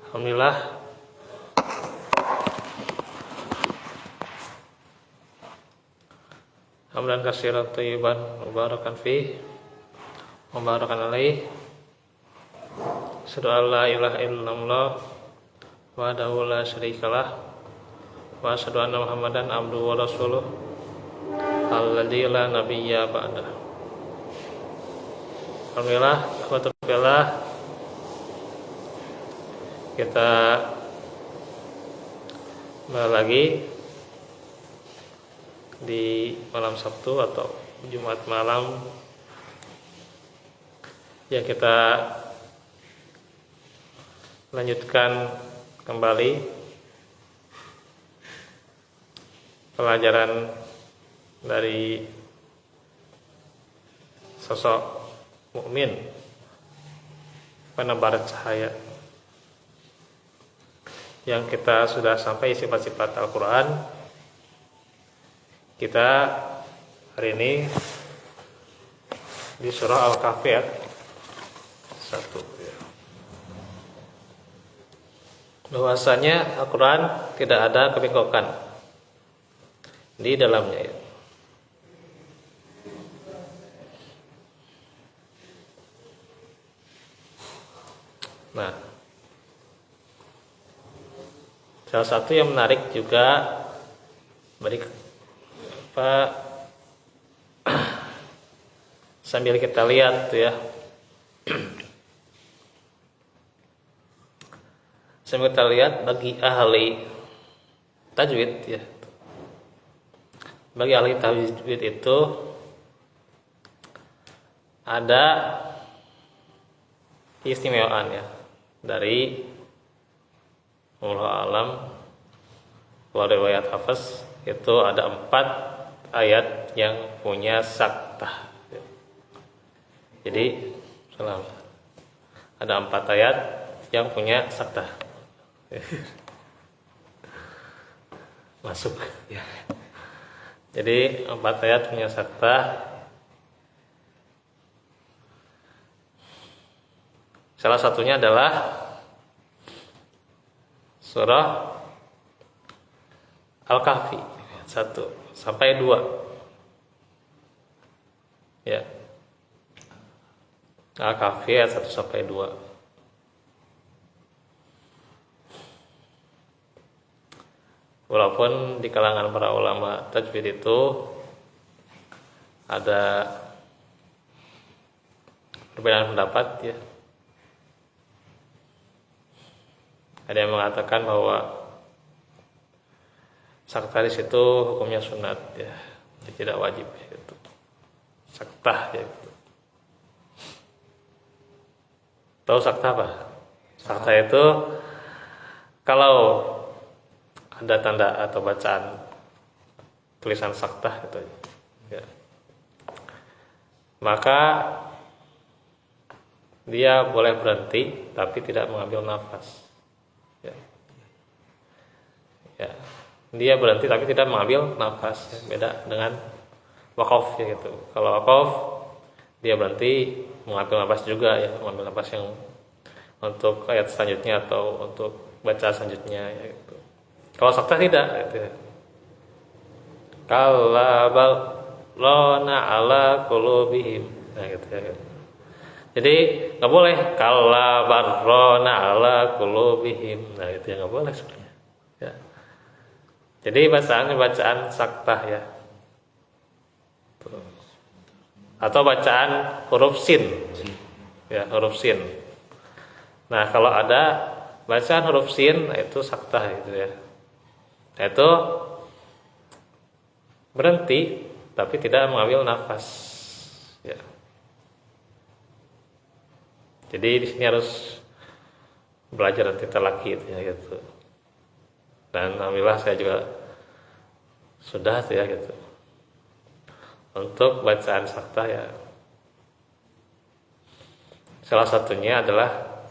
Alhamdulillah, hamdan katsiran thayyiban mubarakan fih, mubarakan alaih. Asyhadu an la ilaha illallah wahdahu la syarikalah wa asyhadu anna Muhammadan abduhu wa rasuluh alladzi la nabiyya ba'dah. Alhamdulillah, ikhwatul fillah, kita kembali lagi di malam Sabtu atau Jumat malam yang kita lanjutkan kembali pelajaran dari sosok mukmin penebar cahaya, yang kita sudah sampai sifat-sifat Al-Quran. Kita hari ini di surah Al-Kahfi ayat 1. Bahwasanya Al-Quran tidak ada kebengkokan di dalamnya. Nah, salah satu yang menarik juga sambil kita lihat ya, sambil kita lihat bagi ahli tajwid ya, bagi ahli tajwid itu ada keistimewaan ya dari wallahu alam wa riwayat Hafiz. Itu ada 4 ayat yang punya saktah. Jadi ada 4 ayat yang punya saktah. Masuk ya. Jadi 4 ayat punya saktah. Salah satunya adalah surah Al-Kahfi 1 sampai 2. Ya. Al-Kahfi ayat 1 sampai 2. Walaupun di kalangan para ulama tajwid itu ada perbedaan pendapat ya. Ada yang mengatakan bahwa saktah di situ hukumnya sunat ya, tidak wajib itu. Saktah ya gitu. Tahu saktah apa? Saktah itu kalau ada tanda atau bacaan tulisan saktah gitu ya, maka dia boleh berhenti tapi tidak mengambil nafas ya. Ya. Dia berhenti tapi tidak mengambil nafas ya. Beda dengan wakaf ya gitu. Kalau wakaf dia berhenti mengambil nafas juga ya, mengambil nafas yang untuk ayat selanjutnya atau untuk baca selanjutnya ya gitu. Kalau saktah tidak gitu. Kalla bal lana ala qulubihim nah gitu ya. Jadi nggak boleh kalla barrona ala qulubihim nah itu yang nggak boleh sebenarnya ya. Jadi bacaan saktah ya, atau bacaan huruf sin ya, huruf sin. Nah kalau ada bacaan huruf sin itu saktah gitu ya, itu berhenti tapi tidak mengambil nafas ya. Jadi di sini harus belajar nanti telaki ya gitu. Dan alhamdulillah saya juga sudah ya gitu. Untuk bacaan saktah ya, salah satunya adalah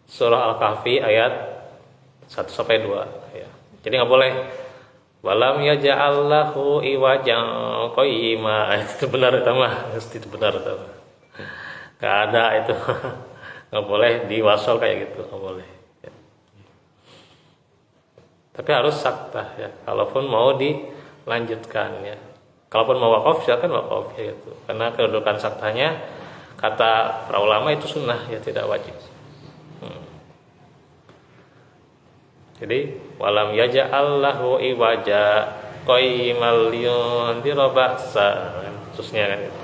surah Al-Kahfi ayat 1 sampai 2 ya. Jadi nggak boleh walam yaj'allahu iwajan qayyima itu benar itu mah, itu benar itu. Nggak ada itu. nggak boleh diwasol kayak gitu, nggak boleh ya. Tapi harus saktah ya, kalaupun mau dilanjutkan ya. Kalaupun mau wakaf silakan wakaf ya gitu, karena kedudukan saktahnya kata para ulama itu sunnah ya, tidak wajib. Jadi walam yaja'allahu iwaja qayyimal yundira ba'sa, terusnya kan itu.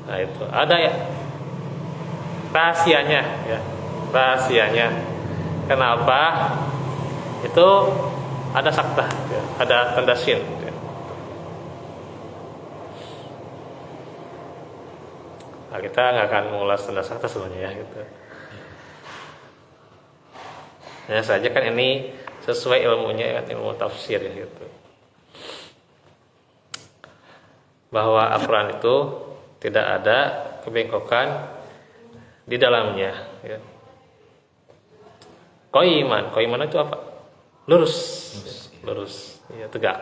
Nah itu ada ya rahasianya ya, rahasianya kenapa itu ada saktah ya, ada tanda shin ya. Nah, kita nggak akan mengulas tanda saktah sebenarnya ya gitu. Hanya saja kan ini sesuai ilmunya kan, ilmu tafsir ya gitu. Bahwa Al-Quran itu tidak ada kebengkokan di dalamnya ya. Qaiman itu apa? Lurus ya, tegak.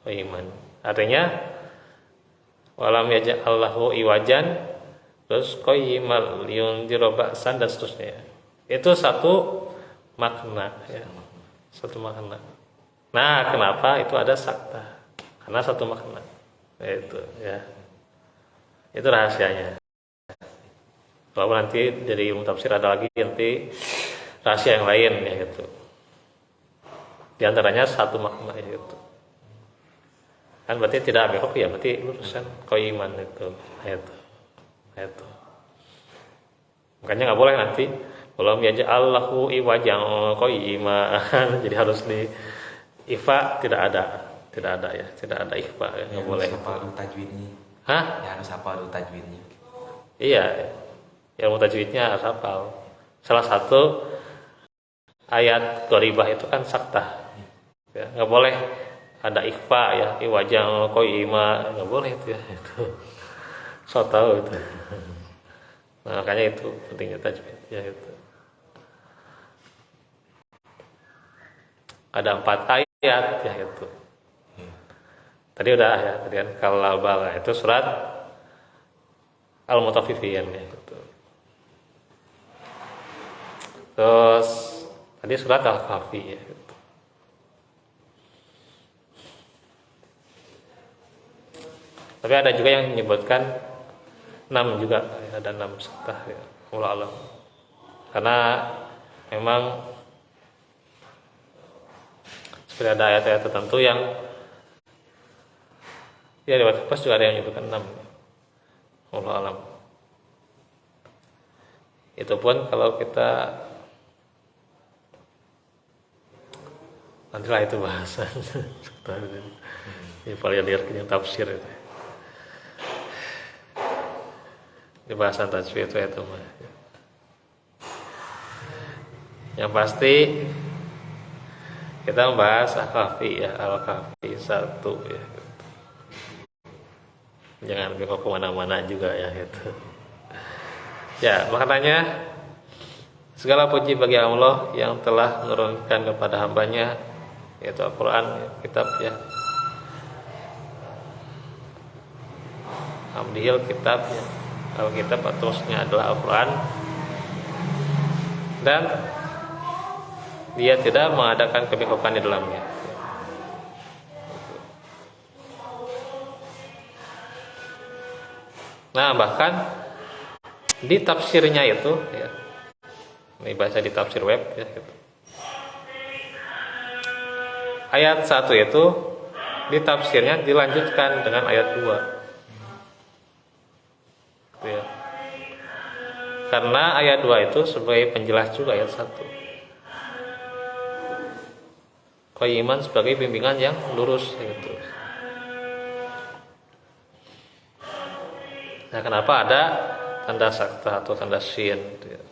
Qaiman artinya walam yaj'allahu iwajan, terus qayyimal yundira ba'san dan seterusnya. Itu satu makna ya, satu makna. Nah, kenapa itu ada saktah? Karena satu makna. Itu ya. Itu rahasianya. Walaupun nanti dari ilmu tafsir ada lagi nanti rahasia yang lain ya gitu. Di antaranya satu makna ya gitu. Kan berarti tidak bengkok ya, berarti lurusan qaiman itu. Itu. Makanya nggak boleh nanti walam yaj'allahu iwajan qayyiman. Jadi harus di ifa tidak ada ya, tidak ada ifa ya, nggak boleh. Harus hafal tajwidnya. Hah? Ya harus hafal tajwidnya. Iya, ilmu tajwidnya harus hafal. Salah satu ayat qoribah itu kan saktah. Ya, nggak boleh ada ikhfa ya, iwajan qayyima, nggak boleh itu ya itu. So tahu itu. Nah, makanya itu pentingnya tajwid ya itu. Ada 4 ayat ya itu. Tadi udah ya, tadi kan kalabal itu surat Al-Mutaffifin ya gitu. Terus tadi surat Al-Kahfi ya gitu. Tapi ada juga yang menyebutkan 6 juga ya, ada 6 saktah ya. Wallahu a'lam. Karena memang seperti ada ayat-ayat tertentu yang ya di WhatsApp juga ada yang menyebutkan 6. Wallahu a'lam. Itu pun kalau kita nantilah itu bahasan. Ini paling yang tafsir itu. Di bahasan tafsir itu mah. Yang pasti kita membahas Al-Kahfi ya, Al-Kahfi 1 ya. Jangan bengkok kemana-mana juga ya gitu. Ya, maknanya segala puji bagi Allah yang telah menurunkan kepada hambanya yaitu Al-Quran, kitab ya. Hamdihil kitab ya. Alkitab terusnya adalah Al-Quran, dan dia tidak mengadakan kebengkokan di dalamnya. Nah, bahkan di tafsirnya itu ya, ini baca di tafsir web ya gitu. Ayat 1 itu di tafsirnya dilanjutkan dengan ayat 2 ya. Karena ayat 2 itu sebagai penjelas juga ayat 1. Qayyiman sebagai bimbingan yang lurus gitu. Nah, kenapa ada tanda saktah atau tanda shin gitu ya.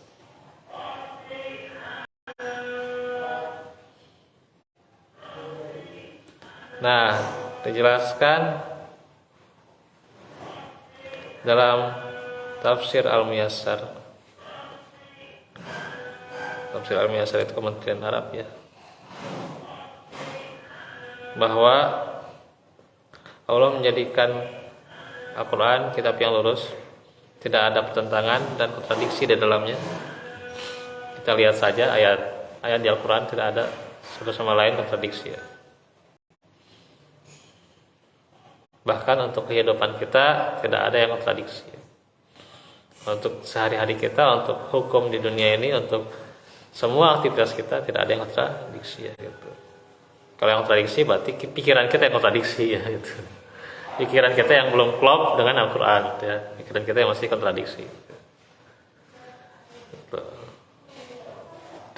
Nah, dijelaskan dalam Tafsir Al-Muyassar. Tafsir Al-Muyassar itu Kementerian Arab ya. Bahwa Allah menjadikan Al-Quran kitab yang lurus tidak ada pertentangan dan kontradiksi di dalamnya. Kita lihat saja ayat di Al-Quran tidak ada satu sama lain kontradiksi ya. Bahkan untuk kehidupan kita tidak ada yang kontradiksi. Untuk sehari-hari kita, untuk hukum di dunia ini, untuk semua aktivitas kita tidak ada yang kontradiksi ya gitu. Kalau yang kontradiksi berarti pikiran kita yang kontradiksi ya gitu. Pikiran kita yang belum klop dengan Al-Quran ya. Pikiran kita yang masih kontradiksi gitu.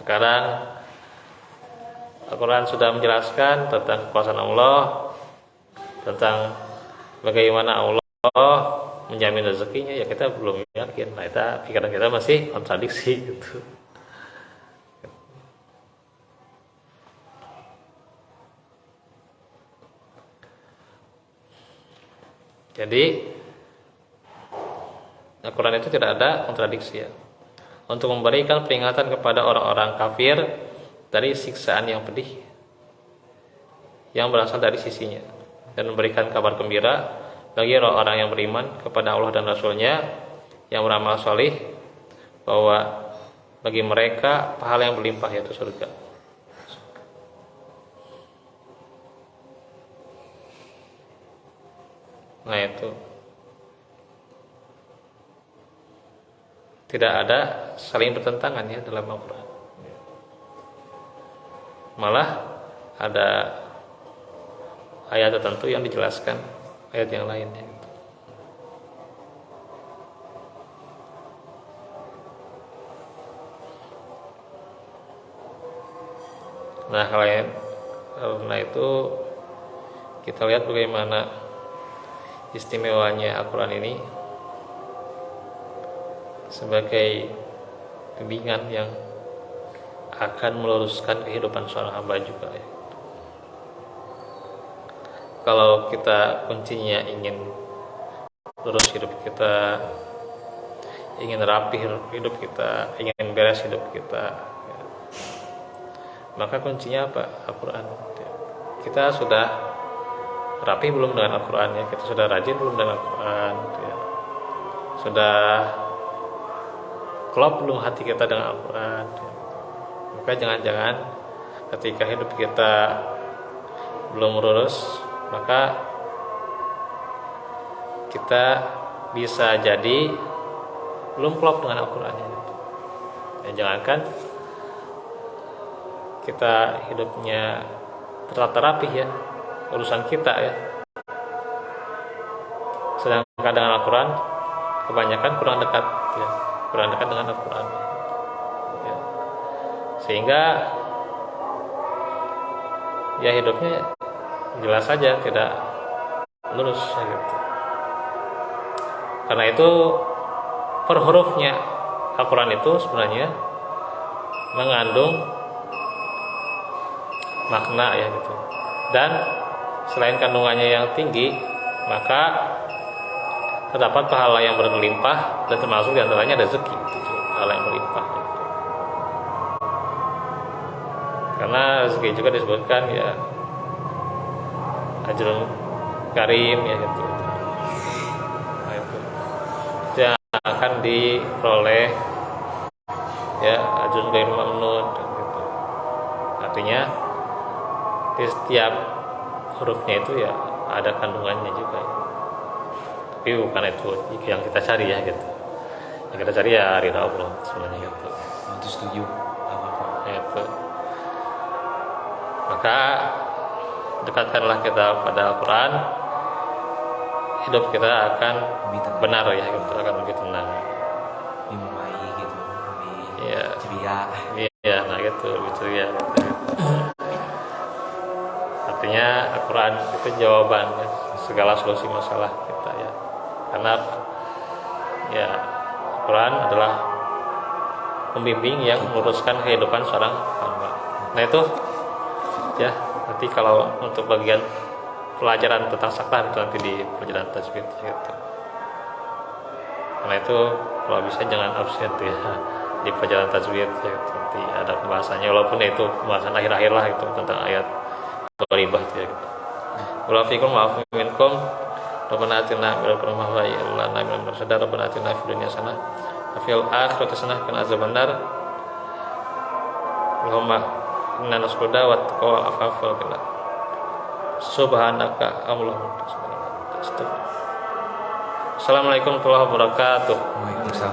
Sekarang Al-Quran sudah menjelaskan tentang kekuasaan Allah, tentang bagaimana Allah menjamin rezekinya, ya kita belum yakin. Nah, pikiran kita masih kontradiksi gitu. Jadi Al-Quran itu tidak ada kontradiksi ya. Untuk memberikan peringatan kepada orang-orang kafir dari siksaan yang pedih yang berasal dari sisinya, dan memberikan kabar gembira bagi orang-orang yang beriman kepada Allah dan Rasul-Nya yang beramal solih, bahwa bagi mereka pahala yang berlimpah, yaitu surga. Nah, itu tidak ada saling bertentangan ya dalam Al-Quran. Malah ada ayat tertentu yang dijelaskan ayat yang lainnya. Nah, karena itu kita lihat bagaimana istimewanya Al-Quran ini sebagai bimbingan yang akan meluruskan kehidupan seorang hamba juga ya. Kalau kita kuncinya ingin lurus hidup kita, ingin rapi hidup kita, ingin beres hidup kita ya, maka kuncinya apa? Al-Quran. Kita sudah rapi belum dengan Al-Quran ya? Kita sudah rajin belum dengan Al-Quran ya? Sudah klop belum hati kita dengan Al-Quran ya? Maka jangan-jangan ketika hidup kita belum lurus, maka kita bisa jadi belum klop dengan Al-Quran ya. Jangankan kita hidupnya tertata rapi ya, urusan kita ya, sedangkan dengan Al-Quran kebanyakan kurang dekat ya, kurang dekat dengan Al-Quran ya. Sehingga ya hidupnya jelas saja tidak lurus ya gitu. Karena itu per hurufnya Al-Quran itu sebenarnya mengandung makna ya gitu. Dan selain kandungannya yang tinggi, maka terdapat pahala yang berlimpah, dan termasuk diantaranya rezeki gitu, pahala yang berlimpah gitu. Karena rezeki juga disebutkan ya ajrun karim ya gitu. Nah, itu yang akan diperoleh ya ajrun ghairu mamnun gitu. Artinya di setiap hurufnya itu ya ada kandungannya juga ya. Tapi bukan itu yang kita cari ya gitu. Yang kita cari ya ridha Allah sebenarnya gitu. Itu setuju apa-apa. Ya, itu. Maka dekatkanlah kita pada Al-Quran, hidup kita akan benar ya, kita akan lebih tenang, lebih membaik gitu, lebih ya, ceria. Iya, nah gitu, lebih ceria gitu. Artinya Al-Quran itu jawaban ya, segala solusi masalah kita ya. Karena ya Al-Quran adalah pembimbing yang meluruskan kehidupan seorang hamba. Nah itu ya, nanti kalau untuk bagian pelajaran tentang saklar itu nanti di pelajaran tajwid gitu. Karena itu kalau bisa jangan absen ya di pelajaran tajwid ya, nanti ada pembahasannya, walaupun itu pembahasan akhir-akhir lah itu tentang ayat gharibah ya gitu. Walafikum ma'afu minkum Rabbana atina min ladunka rahmah wa hayyi lana min amrina rashada. Rabbana atina fid dunya hasanah wa fil akhirati hasanah wa qina adzabannar. Allahumma inna nas'aluka wa taqwa wal afafa wal ghina. Subhanaka Allahumma. Assalamualaikum warahmatullahi wabarakatuh. Waalaikumsalam.